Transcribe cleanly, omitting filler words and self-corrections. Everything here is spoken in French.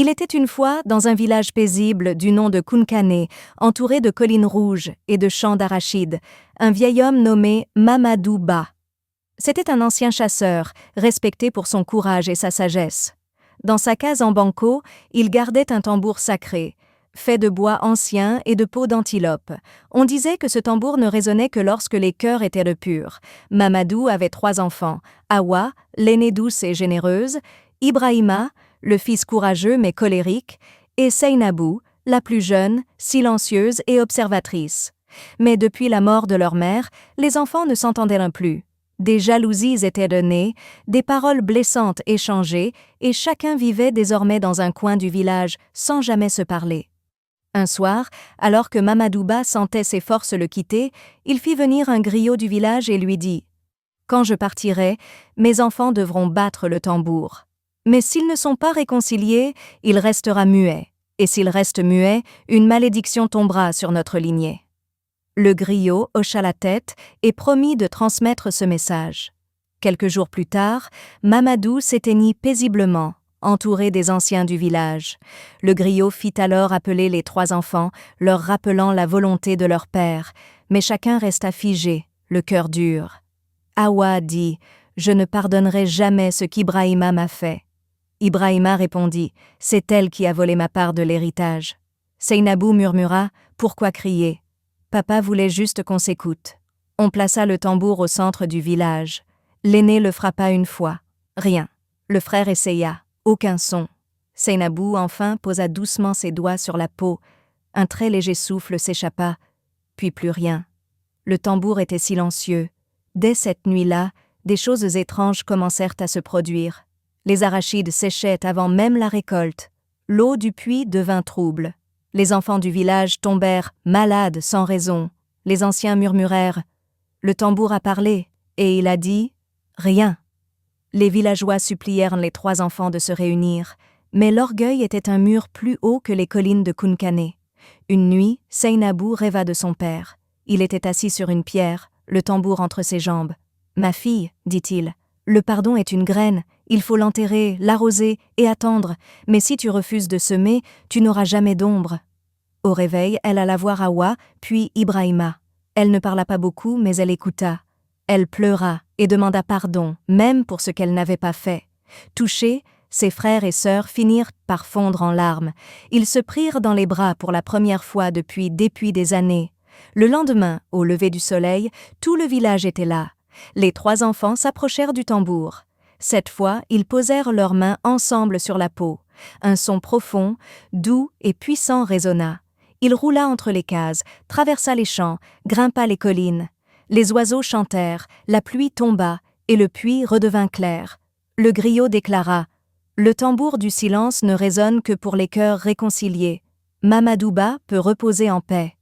Il était une fois dans un village paisible du nom de Kounkané, entouré de collines rouges et de champs d'arachides, un vieil homme nommé Mamadou Ba. C'était un ancien chasseur, respecté pour son courage et sa sagesse. Dans sa case en banco, il gardait un tambour sacré, fait de bois ancien et de peau d'antilope. On disait que ce tambour ne résonnait que lorsque les cœurs étaient purs. Mamadou avait 3 enfants, Awa, l'aînée douce et généreuse, Ibrahima, le fils courageux mais colérique, et Seynabou, la plus jeune, silencieuse et observatrice. Mais depuis la mort de leur mère, les enfants ne s'entendaient plus. Des jalousies étaient données, des paroles blessantes échangées, et chacun vivait désormais dans un coin du village sans jamais se parler. Un soir, alors que Mamadouba sentait ses forces le quitter, il fit venir un griot du village et lui dit « Quand je partirai, mes enfants devront battre le tambour. Mais s'ils ne sont pas réconciliés, il restera muet, et s'il reste muet, une malédiction tombera sur notre lignée. » Le griot hocha la tête et promit de transmettre ce message. Quelques jours plus tard, Mamadou s'éteignit paisiblement, entouré des anciens du village. Le griot fit alors appeler les 3 enfants, leur rappelant la volonté de leur père, mais chacun resta figé, le cœur dur. Awa dit « Je ne pardonnerai jamais ce qu'Ibrahima m'a fait. » Ibrahima répondit « C'est elle qui a volé ma part de l'héritage. » Seynabou murmura « Pourquoi crier ? Papa voulait juste qu'on s'écoute. » On plaça le tambour au centre du village. L'aîné le frappa une fois. Rien. Le frère essaya. Aucun son. Seynabou enfin posa doucement ses doigts sur la peau. Un très léger souffle s'échappa, puis plus rien. Le tambour était silencieux. Dès cette nuit-là, des choses étranges commencèrent à se produire. Les arachides séchaient avant même la récolte. L'eau du puits devint trouble. Les enfants du village tombèrent malades sans raison. Les anciens murmurèrent « Le tambour a parlé, et il a dit « Rien ». Les villageois supplièrent les 3 enfants de se réunir, mais l'orgueil était un mur plus haut que les collines de Kounkané. Une nuit, Seynabou rêva de son père. Il était assis sur une pierre, le tambour entre ses jambes. « Ma fille, dit-il, le pardon est une graine, il faut l'enterrer, l'arroser et attendre, mais si tu refuses de semer, tu n'auras jamais d'ombre. » Au réveil, elle alla voir Awa, puis Ibrahima. Elle ne parla pas beaucoup, mais elle écouta. Elle pleura et demanda pardon, même pour ce qu'elle n'avait pas fait. Touchés, ses frères et sœurs finirent par fondre en larmes. Ils se prirent dans les bras pour la première fois depuis des années. Le lendemain, au lever du soleil, tout le village était là. Les 3 enfants s'approchèrent du tambour. Cette fois, ils posèrent leurs mains ensemble sur la peau. Un son profond, doux et puissant résonna. Il roula entre les cases, traversa les champs, grimpa les collines. Les oiseaux chantèrent, la pluie tomba, et le puits redevint clair. Le griot déclara « Le tambour du silence ne résonne que pour les cœurs réconciliés. Mamadouba peut reposer en paix. »